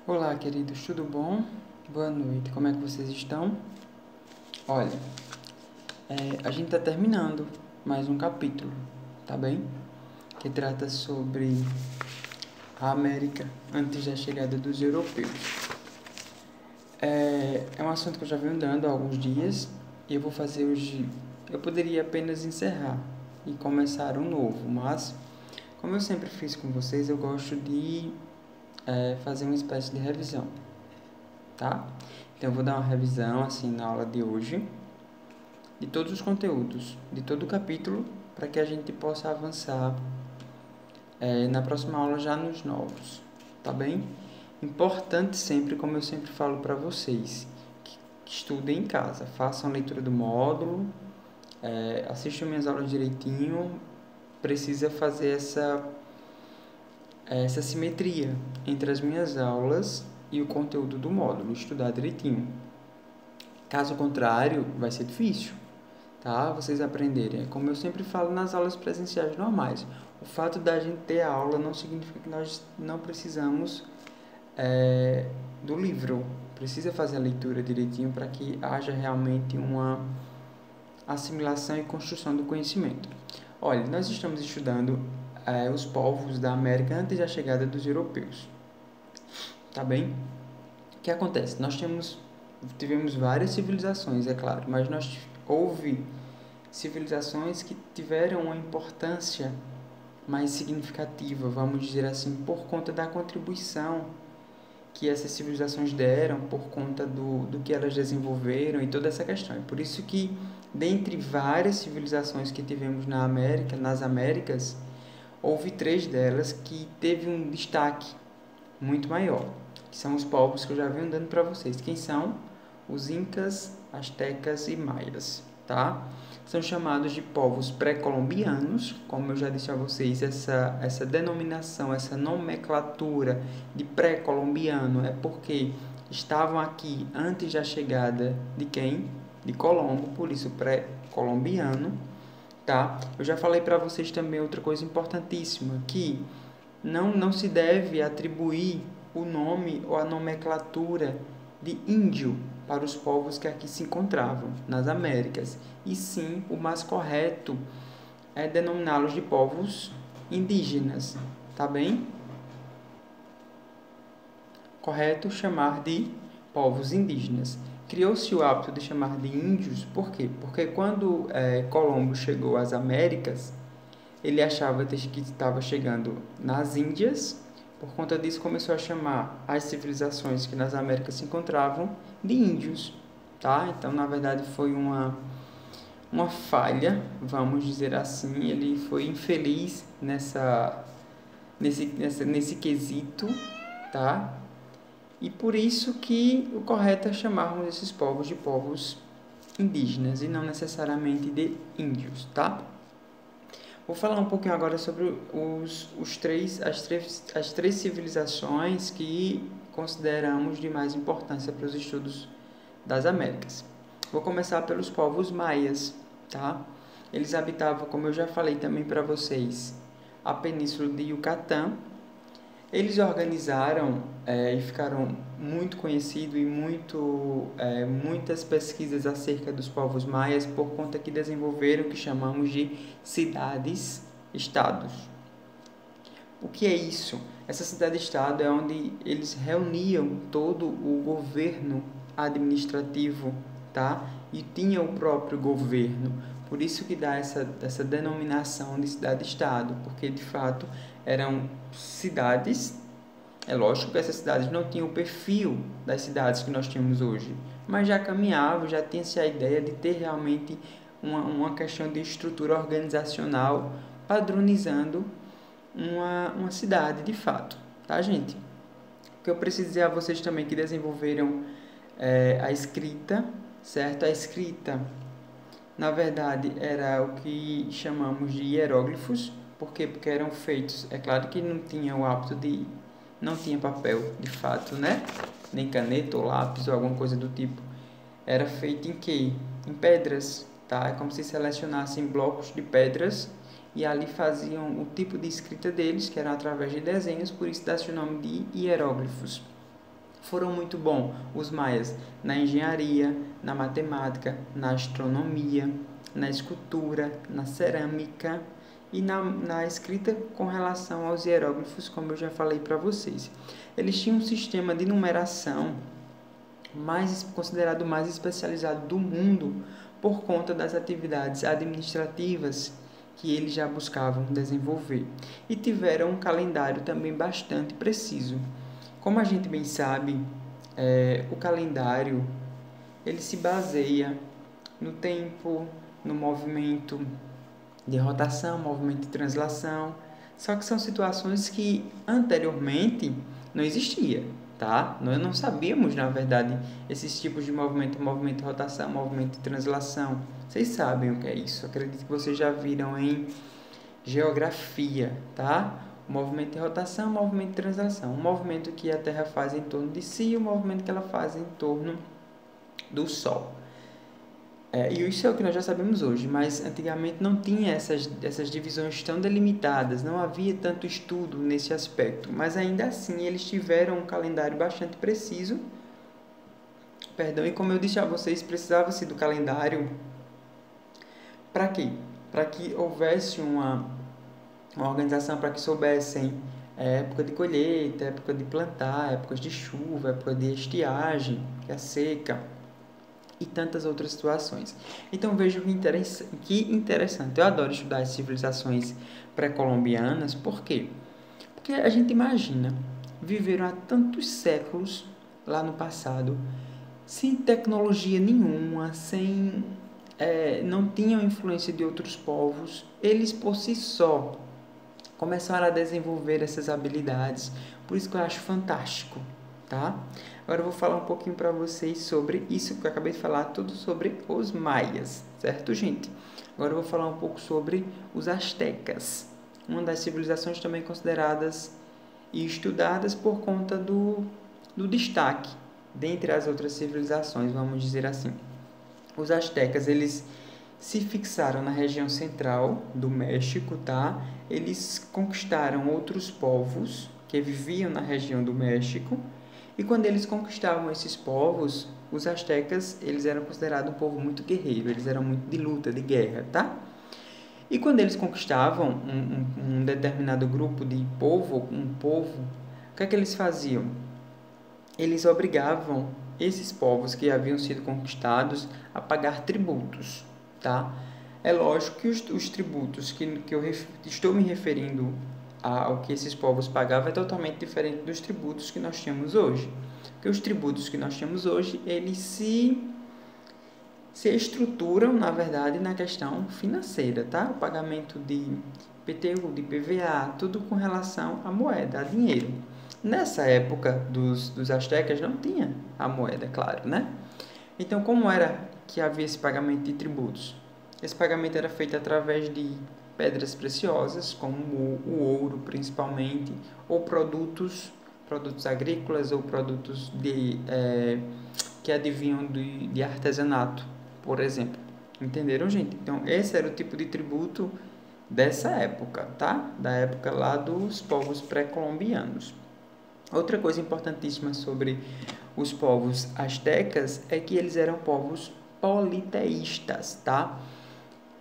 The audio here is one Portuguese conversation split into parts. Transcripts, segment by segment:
Olá, queridos, tudo bom? Boa noite, como é que vocês estão? Olha, a gente está terminando mais um capítulo, tá bem? Que trata sobre a América antes da chegada dos europeus. É um assunto que eu já venho dando há alguns dias e eu vou fazer hoje. Eu poderia apenas encerrar e começar um novo, mas, como eu sempre fiz com vocês, eu gosto de fazer uma espécie de revisão, tá? Então, eu vou dar uma revisão, assim, na aula de hoje, de todos os conteúdos, de todo o capítulo, para que a gente possa avançar na próxima aula já nos novos, tá bem? Importante sempre, como eu sempre falo para vocês, que estudem em casa, façam leitura do módulo, assistam minhas aulas direitinho, precisa fazer essa simetria entre as minhas aulas e o conteúdo do módulo, estudar direitinho. Caso contrário, vai ser difícil, tá? Vocês aprenderem. Como eu sempre falo nas aulas presenciais normais, o fato da gente ter a aula não significa que nós não precisamos do livro. Precisa fazer a leitura direitinho para que haja realmente uma assimilação e construção do conhecimento. Olha, nós estamos estudando os povos da América antes da chegada dos europeus, tá bem? O que acontece? Nós tivemos várias civilizações, é claro, mas houve civilizações que tiveram uma importância mais significativa, vamos dizer assim, por conta da contribuição que essas civilizações deram, por conta do que elas desenvolveram e toda essa questão. É por isso que, dentre várias civilizações que tivemos nas Américas, houve 3 delas que teve um destaque muito maior, que são os povos que eu já venho dando para vocês. Quem são? Os Incas, Astecas e Maias, tá? São chamados de povos pré-colombianos, como eu já disse a vocês, essa denominação, essa nomenclatura de pré-colombiano é porque estavam aqui antes da chegada de quem? De Colombo, por isso pré-colombiano, tá? Eu já falei para vocês também outra coisa importantíssima, que não se deve atribuir o nome ou a nomenclatura de índio para os povos que aqui se encontravam, nas Américas, e sim o mais correto é denominá-los de povos indígenas, tá bem? Correto chamar de povos indígenas. Criou-se o hábito de chamar de índios, por quê? Porque quando Colombo chegou às Américas, ele achava que estava chegando nas Índias. Por conta disso, começou a chamar as civilizações que nas Américas se encontravam de índios, tá? Então, na verdade, foi uma falha, vamos dizer assim. Ele foi infeliz nesse quesito, tá? E por isso que o correto é chamarmos esses povos de povos indígenas e não necessariamente de índios, tá? Vou falar um pouquinho agora sobre as três civilizações que consideramos de mais importância para os estudos das Américas. Vou começar pelos povos maias, tá? Eles habitavam, como eu já falei também para vocês, a península de Yucatán. Eles organizaram e ficaram muito conhecidos e muitas pesquisas acerca dos povos maias por conta que desenvolveram o que chamamos de cidades-estados. O que é isso? Essa cidade-estado é onde eles reuniam todo o governo administrativo, tá? E tinha o próprio governo. Por isso que dá essa denominação de cidade-estado, porque de fato eram cidades. É lógico que essas cidades não tinham o perfil das cidades que nós temos hoje, mas já caminhavam, já tinha-se a ideia de ter realmente uma questão de estrutura organizacional padronizando uma cidade de fato, tá, gente? O que eu preciso dizer a vocês também que desenvolveram a escrita, certo? A escrita, na verdade, era o que chamamos de hieróglifos. Por quê? Porque eram feitos, é claro que não tinha o hábito não tinha papel, de fato, né? Nem caneta ou lápis ou alguma coisa do tipo. Era feito em quê? Em pedras, tá? É como se selecionassem blocos de pedras e ali faziam o tipo de escrita deles, que era através de desenhos, por isso dá-se o nome de hieróglifos, foram muito bons os maias na engenharia, na matemática, na astronomia, na escultura, na cerâmica e na escrita com relação aos hieróglifos, como eu já falei para vocês. Eles tinham um sistema de numeração considerado mais especializado do mundo por conta das atividades administrativas que eles já buscavam desenvolver. E tiveram um calendário também bastante preciso. Como a gente bem sabe, o calendário ele se baseia no tempo, no movimento de rotação, movimento de translação, só que são situações que anteriormente não existia, tá? Nós não sabíamos, na verdade, esses tipos de movimento de rotação, movimento de translação. Vocês sabem o que é isso? Acredito que vocês já viram em geografia, tá? O movimento de rotação, movimento de translação. O movimento que a Terra faz em torno de si e o movimento que ela faz em torno do Sol. E isso é o que nós já sabemos hoje, mas antigamente não tinha essas divisões tão delimitadas, não havia tanto estudo nesse aspecto, mas ainda assim eles tiveram um calendário bastante preciso. E como eu disse a vocês, precisava-se do calendário para quê? Para que houvesse uma organização, para que soubessem época de colheita, época de plantar, épocas de chuva, época de estiagem, que é a seca, e tantas outras situações. Então vejo que interessante. Eu adoro estudar as civilizações pré-colombianas. Por quê? Porque a gente imagina, viveram há tantos séculos lá no passado, sem tecnologia nenhuma, não tinham influência de outros povos. Eles por si só começaram a desenvolver essas habilidades. Por isso que eu acho fantástico, tá? Agora eu vou falar um pouquinho para vocês sobre isso que eu acabei de falar, tudo sobre os maias, certo, gente? Agora eu vou falar um pouco sobre os astecas, uma das civilizações também consideradas e estudadas por conta do destaque dentre as outras civilizações, vamos dizer assim. Os astecas, eles se fixaram na região central do México, tá? Eles conquistaram outros povos que viviam na região do México. E quando eles conquistavam esses povos, os astecas, eles eram considerados um povo muito guerreiro, eles eram muito de luta, de guerra, tá? E quando eles conquistavam um determinado grupo de povo, o que é que eles faziam? Eles obrigavam esses povos que haviam sido conquistados a pagar tributos, tá? É lógico que os tributos que eu estou me referindo ao que esses povos pagavam é totalmente diferente dos tributos que nós temos hoje. Porque os tributos que nós temos hoje, eles se estruturam, na verdade, na questão financeira, tá? O pagamento de IPTU, de IPVA, tudo com relação à moeda, a dinheiro. Nessa época dos astecas não tinha a moeda, claro, né? Então, como era que havia esse pagamento de tributos? Esse pagamento era feito através de pedras preciosas, como o ouro, principalmente, ou produtos agrícolas ou produtos que advinham de artesanato, por exemplo. Entenderam, gente? Então, esse era o tipo de tributo dessa época, tá? Da época lá dos povos pré-colombianos. Outra coisa importantíssima sobre os povos astecas é que eles eram povos politeístas, tá?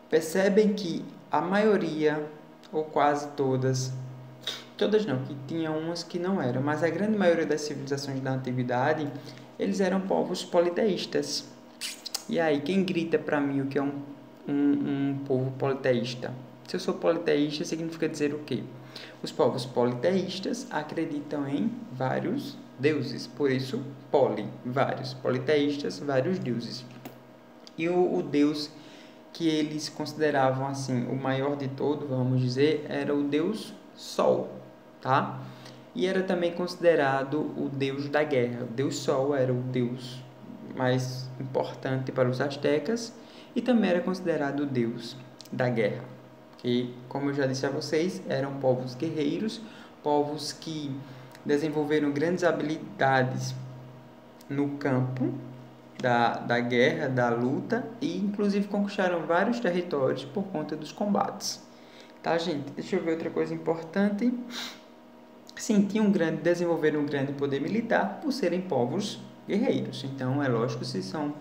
Percebem que a maioria, ou quase todas não, que tinha umas que não eram, mas a grande maioria das civilizações da antiguidade, eles eram povos politeístas. E aí, quem grita para mim o que é um povo politeísta? Se eu sou politeísta, significa dizer o quê? Os povos politeístas acreditam em vários deuses, por isso, vários. Politeístas, vários deuses. E o deus que eles consideravam assim o maior de todo, vamos dizer, era o deus Sol, tá? E era também considerado o deus da guerra. O deus Sol era o deus mais importante para os astecas e também era considerado o deus da guerra. Que, como eu já disse a vocês, eram povos guerreiros, povos que desenvolveram grandes habilidades no campo da guerra, da luta, e inclusive conquistaram vários territórios por conta dos combates. Tá, gente? Deixa eu ver outra coisa importante. sim, desenvolveram um grande poder militar por serem povos guerreiros. Então, é lógico, se são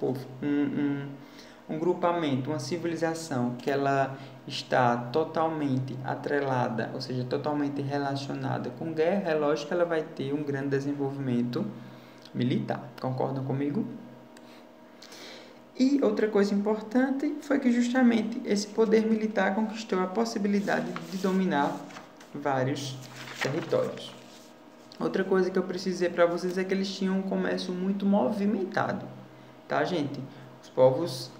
um grupamento, uma civilização que ela está totalmente atrelada, ou seja, totalmente relacionada com guerra, é lógico que ela vai ter um grande desenvolvimento militar. Concordam comigo? E outra coisa importante foi que justamente esse poder militar conquistou a possibilidade de dominar vários territórios. Outra coisa que eu preciso dizer para vocês é que eles tinham um comércio muito movimentado, tá, gente? Os povos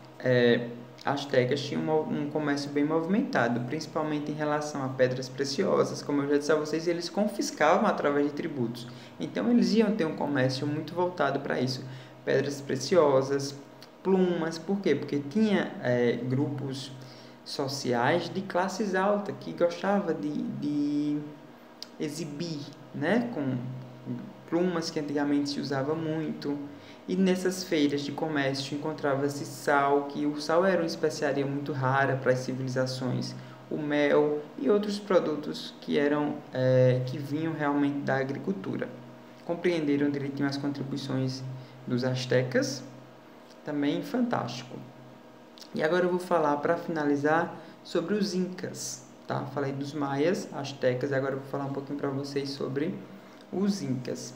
astecas tinham um comércio bem movimentado, principalmente em relação a pedras preciosas, como eu já disse a vocês, eles confiscavam através de tributos. Então, eles iam ter um comércio muito voltado para isso. Pedras preciosas, plumas, por quê? Porque tinha grupos sociais de classes altas que gostavam de exibir, né, com plumas que antigamente se usava muito. E nessas feiras de comércio encontrava-se sal, que o sal era uma especiaria muito rara para as civilizações, o mel e outros produtos que vinham realmente da agricultura. Compreenderam direitinho as contribuições dos astecas? Também fantástico. E agora eu vou falar, para finalizar, sobre os incas, tá? Falei dos maias, astecas, e agora eu vou falar um pouquinho para vocês sobre os incas.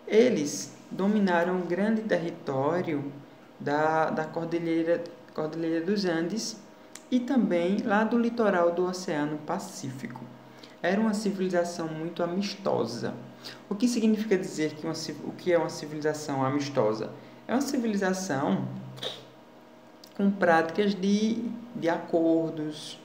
Eles dominaram um grande território da Cordilheira dos Andes e também lá do litoral do Oceano Pacífico. Era uma civilização muito amistosa. O que significa dizer o que é uma civilização amistosa? É uma civilização com práticas de acordos,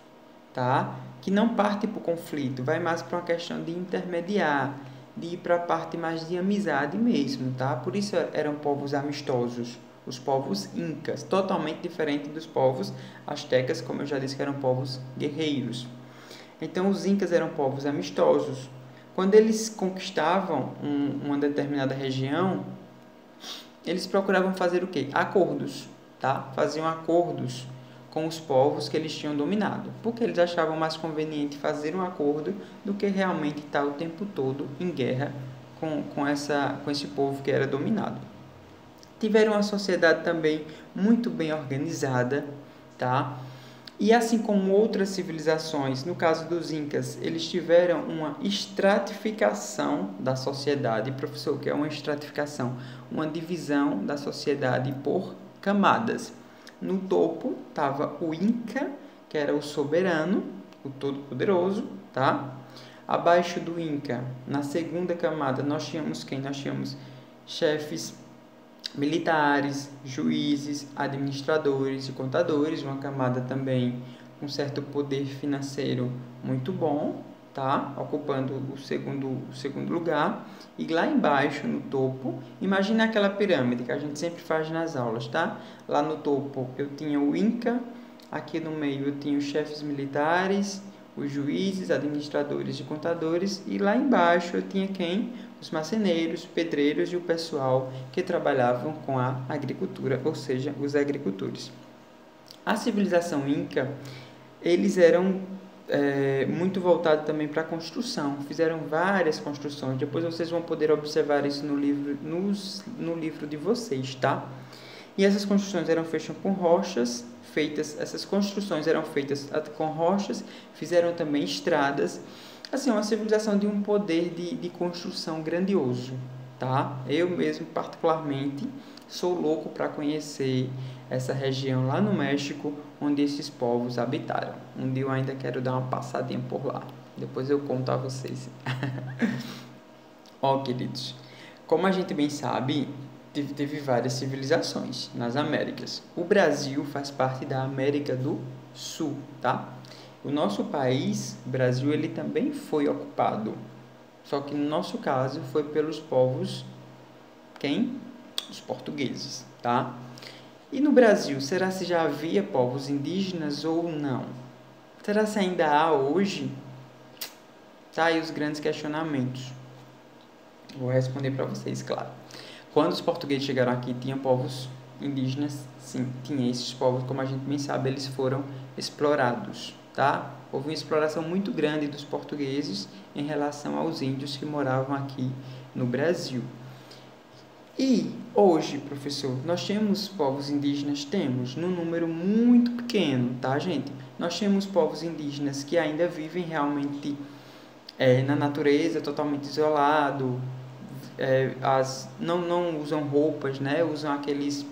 tá? Que não parte para o conflito, vai mais para uma questão de intermediar, de ir para a parte mais de amizade mesmo, tá? Por isso eram povos amistosos, os povos incas, totalmente diferente dos povos astecas, como eu já disse, que eram povos guerreiros. Então, os incas eram povos amistosos. Quando eles conquistavam uma determinada região, eles procuravam fazer o quê? Acordos, tá? Faziam acordos com os povos que eles tinham dominado, porque eles achavam mais conveniente fazer um acordo do que realmente estar o tempo todo em guerra com esse povo que era dominado. Tiveram uma sociedade também muito bem organizada, tá? E assim como outras civilizações, no caso dos incas, eles tiveram uma estratificação da sociedade. Professor, o que é uma estratificação? Uma divisão da sociedade por camadas. No topo estava o Inca, que era o soberano, o todo-poderoso, tá? Abaixo do Inca, na segunda camada, nós tínhamos quem? Nós tínhamos chefes militares, juízes, administradores e contadores, uma camada também com certo poder financeiro muito bom, tá? Ocupando o segundo lugar. E lá embaixo, no topo, imagina aquela pirâmide que a gente sempre faz nas aulas, tá? Lá no topo eu tinha o Inca, aqui no meio eu tinha os chefes militares, os juízes, administradores e contadores, e lá embaixo eu tinha quem? Os marceneiros, pedreiros e o pessoal que trabalhavam com a agricultura, ou seja, os agricultores. A civilização Inca, eles eram muito voltados também para a construção, fizeram várias construções, depois vocês vão poder observar isso no livro de vocês, tá? E essas construções eram feitas com rochas, essas construções eram feitas com rochas, fizeram também estradas. Assim, uma civilização de um poder de construção grandioso, tá? Eu mesmo, particularmente, sou louco para conhecer essa região lá no México, onde esses povos habitaram. Um dia eu ainda quero dar uma passadinha por lá. Depois eu conto a vocês. Ó, queridos, como a gente bem sabe, teve várias civilizações nas Américas. O Brasil faz parte da América do Sul, tá? O nosso país, Brasil, ele também foi ocupado. Só que no nosso caso foi pelos povos, quem? Os portugueses, tá? E no Brasil, será se já havia povos indígenas ou não? Será se ainda há hoje? Tá aí os grandes questionamentos. Vou responder para vocês, claro. Quando os portugueses chegaram aqui, tinha povos indígenas? Sim, tinha esses povos, como a gente bem sabe, eles foram explorados, tá? Houve uma exploração muito grande dos portugueses em relação aos índios que moravam aqui no Brasil. E hoje, professor, nós temos povos indígenas? Temos, num número muito pequeno, tá, gente? Nós temos povos indígenas que ainda vivem realmente na natureza, totalmente isolado, não usam roupas, né? Usam aqueles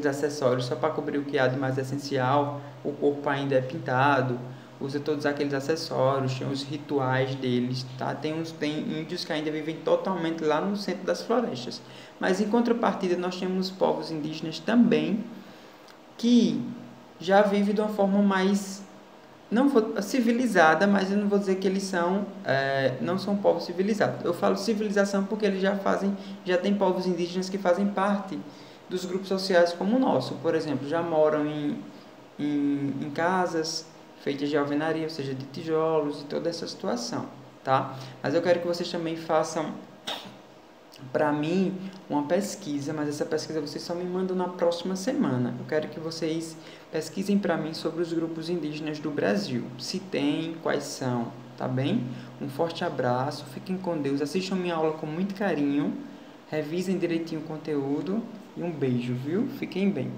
acessórios só para cobrir o que há de mais essencial, o corpo ainda é pintado, usa todos aqueles acessórios, tem os rituais deles, tá? Tem índios que ainda vivem totalmente lá no centro das florestas. Mas em contrapartida nós temos povos indígenas também que já vivem de uma forma mais civilizada, mas eu não vou dizer que eles não são povos civilizados. Eu falo civilização porque eles já tem povos indígenas que fazem parte dos grupos sociais como o nosso. Por exemplo, já moram em casas feitas de alvenaria, ou seja, de tijolos e toda essa situação, tá? Mas eu quero que vocês também façam para mim uma pesquisa, mas essa pesquisa vocês só me mandam na próxima semana. Eu quero que vocês pesquisem para mim sobre os grupos indígenas do Brasil, se tem, quais são, tá bem? Um forte abraço, fiquem com Deus, assistam minha aula com muito carinho, revisem direitinho o conteúdo e um beijo, viu? Fiquem bem.